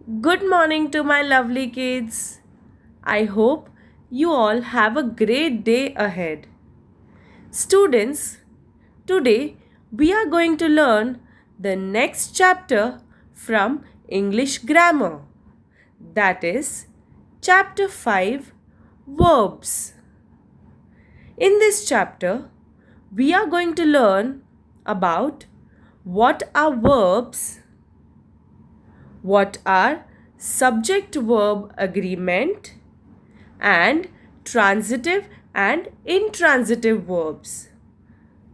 Good morning to my lovely kids. I hope you all have a great day ahead. Students, today we are going to learn the next chapter from English grammar. That is chapter 5 Verbs. In this chapter, we are going to learn about what are verbs, what are subject verb agreement, and transitive and intransitive verbs.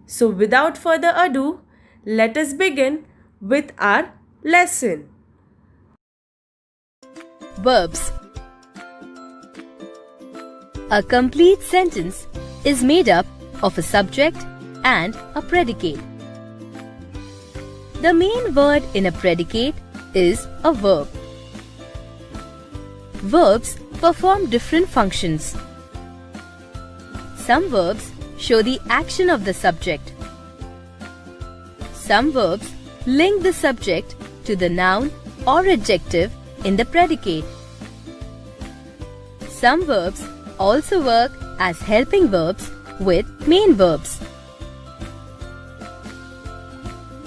So, without further ado, let us begin with our lesson. Verbs. A complete sentence is made up of a subject and a predicate. The main word in a predicate is a verb. Verbs perform different functions. Some verbs show the action of the subject. Some verbs link the subject to the noun or adjective in the predicate. Some verbs also work as helping verbs with main verbs.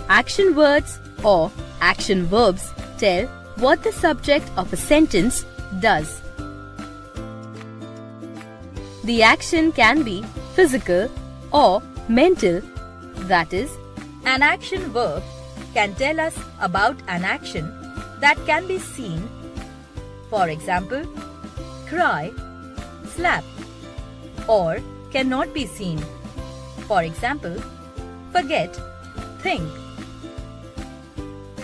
Action words or action verbs tell what the subject of a sentence does. The action can be physical or mental, that is, an action verb can tell us about an action that can be seen. For example, cry, slap, or cannot be seen. For example, forget, think.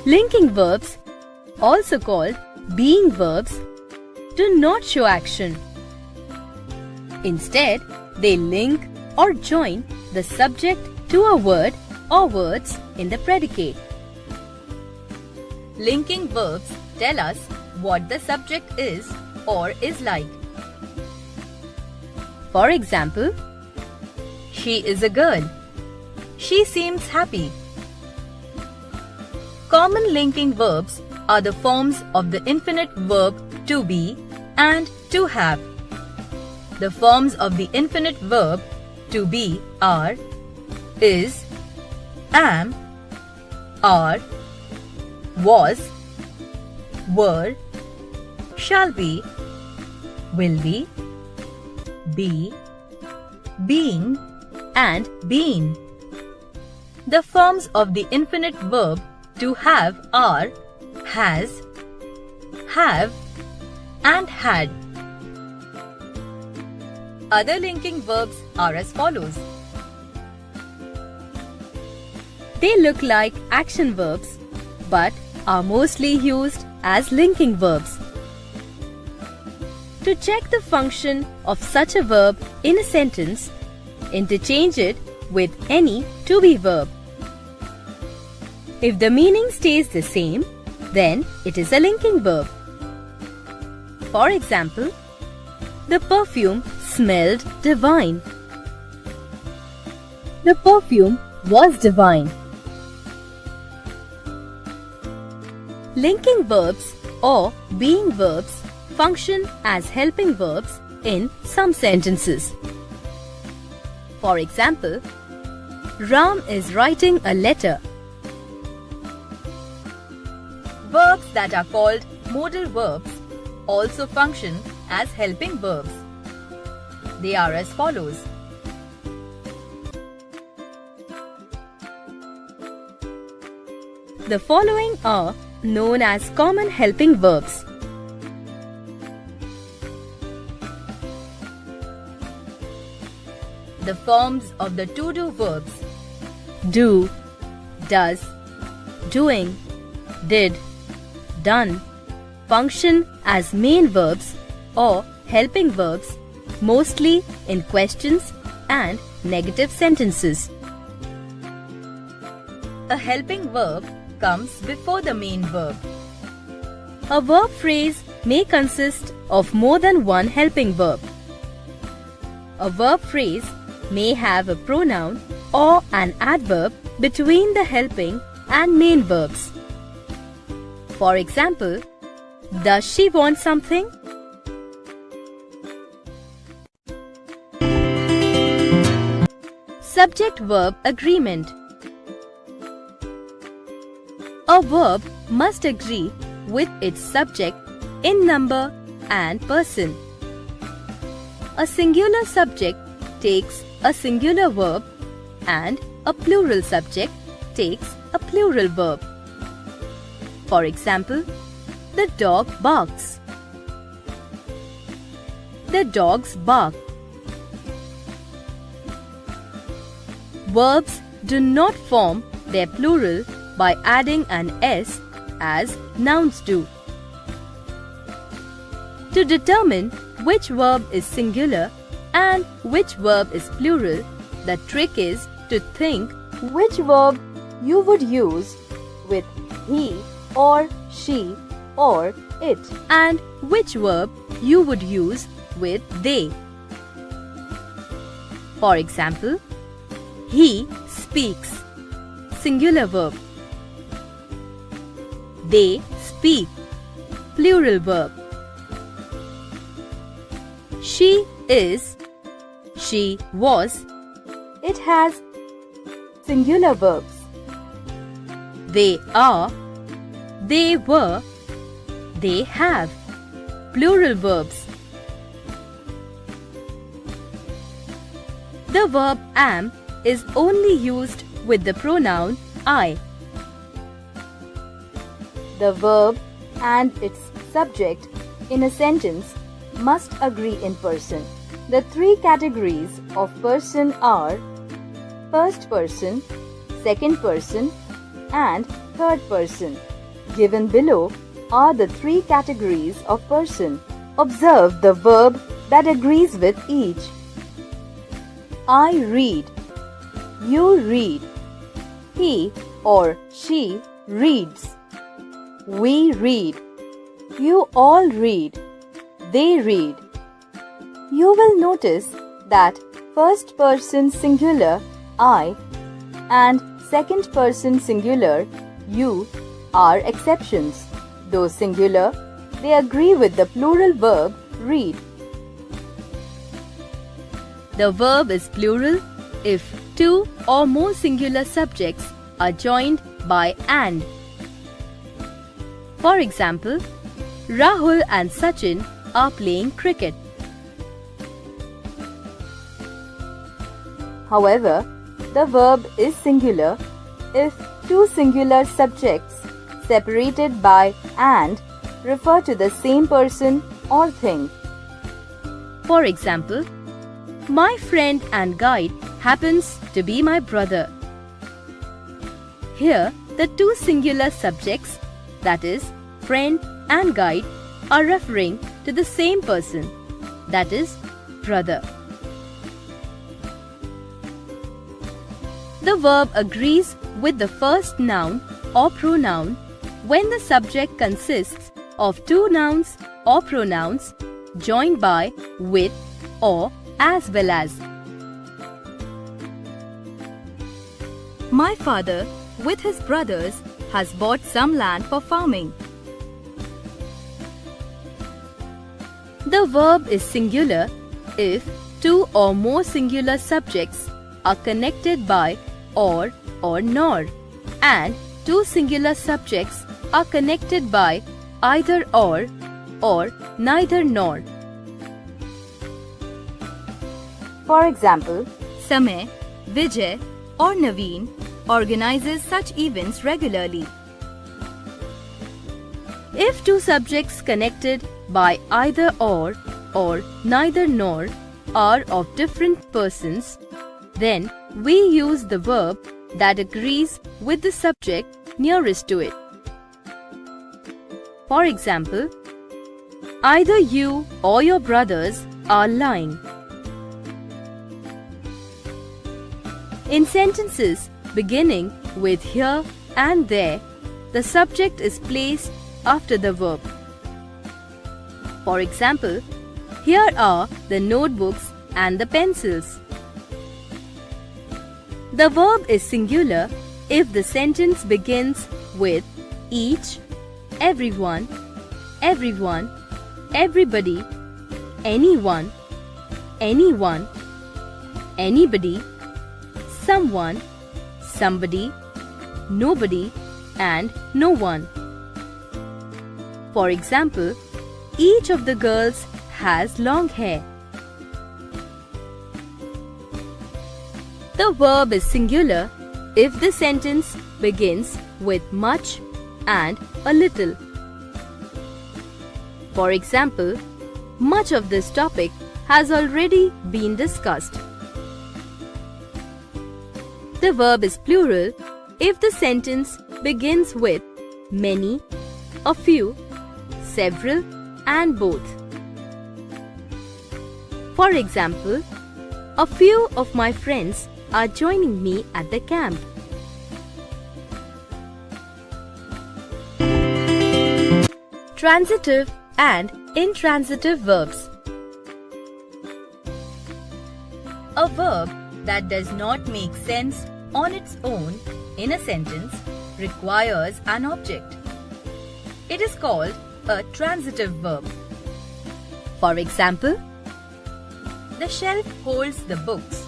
Linking verbs, also called being verbs, do not show action. Instead, they link or join the subject to a word or words in the predicate. Linking verbs tell us what the subject is or is like. For example, she is a girl. She seems happy. Common linking verbs are the forms of the infinite verb to be and to have. The forms of the infinite verb to be are is, am, are, was, were, shall be, will be, being, and been. The forms of the infinite verb to have are has, have, and had. Other linking verbs are as follows. They look like action verbs but are mostly used as linking verbs. To check the function of such a verb in a sentence, interchange it with any to be verb. If the meaning stays the same, then it is a linking verb. For example, the perfume smelled divine. The perfume was divine. Linking verbs or being verbs function as helping verbs in some sentences. For example, Ram is writing a letter. Verbs that are called modal verbs also function as helping verbs. They are as follows. The following are known as common helping verbs. The forms of the to-do verbs do, does, doing, did, done function as main verbs or helping verbs mostly in questions and negative sentences. A helping verb comes before the main verb. A verb phrase may consist of more than one helping verb. A verb phrase may have a pronoun or an adverb between the helping and main verbs. For example, Does she want something? Subject-verb agreement. A verb must agree with its subject in number and person. A singular subject takes a singular verb and a plural subject takes a plural verb. For example, the dog barks. The dogs bark. Verbs do not form their plural by adding an s as nouns do. To determine which verb is singular and which verb is plural, the trick is to think which verb you would use with he or she or it and which verb you would use with they. For example, he speaks, singular verb. They speak, plural verb. She is, she was, it has singular verbs. They are, they were, they have, plural verbs. The verb am is only used with the pronoun I. The verb and its subject in a sentence must agree in person. The three categories of person are first person, second person, and third person. Given below are the three categories of person. Observe the verb that agrees with each. I read. You read. He or she reads. We read. You all read. They read. You will notice that first person singular I and second person singular you are exceptions. Though singular, they agree with the plural verb read. The verb is plural if two or more singular subjects are joined by and. For example, Rahul and Sachin are playing cricket. However, the verb is singular if two singular subjects separated by and refer to the same person or thing. For example, my friend and guide happens to be my brother. Here, the two singular subjects, that is, friend and guide, are referring to the same person, that is, brother. The verb agrees with the first noun or pronoun when the subject consists of two nouns or pronouns joined by with or as well as. My father, with his brothers, has bought some land for farming. The verb is singular if two or more singular subjects are connected by or nor, and two singular subjects are connected by either or neither nor. For example, Samay, Vijay or Naveen organizes such events regularly. If two subjects connected by either or neither nor are of different persons, then we use the verb that agrees with the subject nearest to it. For example, either you or your brothers are lying. In sentences beginning with here and there, the subject is placed after the verb. For example, here are the notebooks and the pencils. The verb is singular if the sentence begins with each, everyone, everyone, everybody, anyone, anyone, anybody, someone, somebody, nobody, and no one. For example, each of the girls has long hair. The verb is singular if the sentence begins with much and a little. For example, much of this topic has already been discussed. The verb is plural if the sentence begins with many, a few, several, and both. For example, a few of my friends are joining me at the camp. Transitive and intransitive verbs. A verb that does not make sense on its own in a sentence requires an object. It is called a transitive verb. For example, the shelf holds the books.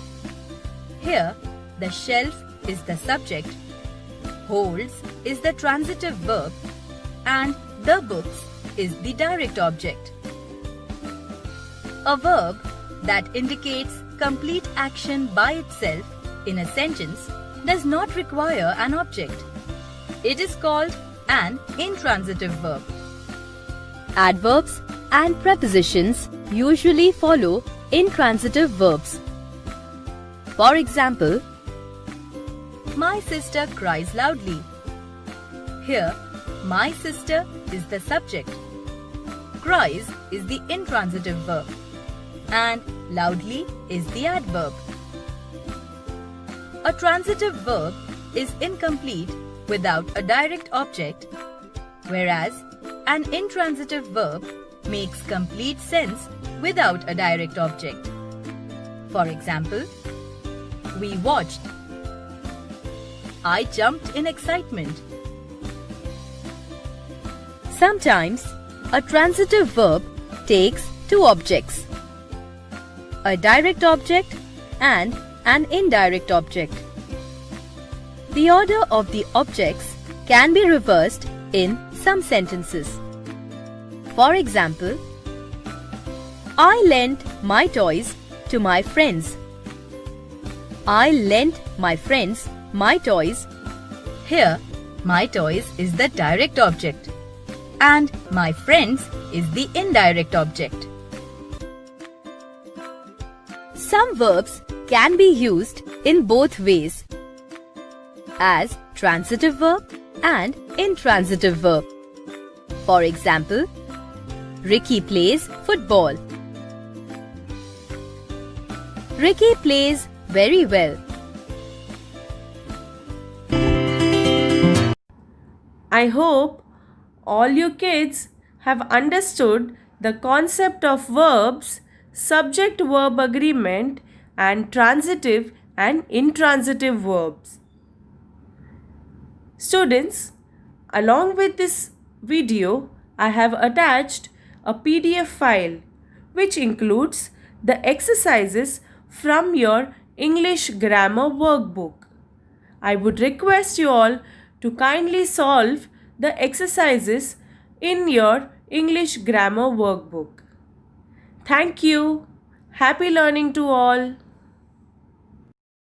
Here, the shelf is the subject, holds is the transitive verb, and the books is the direct object. A verb that indicates complete action by itself in a sentence does not require an object. It is called an intransitive verb. Adverbs and prepositions usually follow intransitive verbs. For example, my sister cries loudly. Here, my sister is the subject. Cries is the intransitive verb and loudly is the adverb. A transitive verb is incomplete without a direct object, whereas an intransitive verb makes complete sense without a direct object. For example, we watched. I jumped in excitement. Sometimes, a transitive verb takes two objects, a direct object and an indirect object. The order of the objects can be reversed in some sentences. For example, I lent my toys to my friends. I lent my friends my toys. Here, my toys is the direct object and my friends is the indirect object. Some verbs can be used in both ways, as transitive verb and intransitive verb. For example, Ricky plays football. Ricky plays very well. I hope all you kids have understood the concept of verbs, subject-verb agreement, and transitive and intransitive verbs. Students, along with this video, I have attached a PDF file which includes the exercises from your English grammar workbook. I would request you all to kindly solve the exercises in your English grammar workbook. Thank you. Happy learning to all.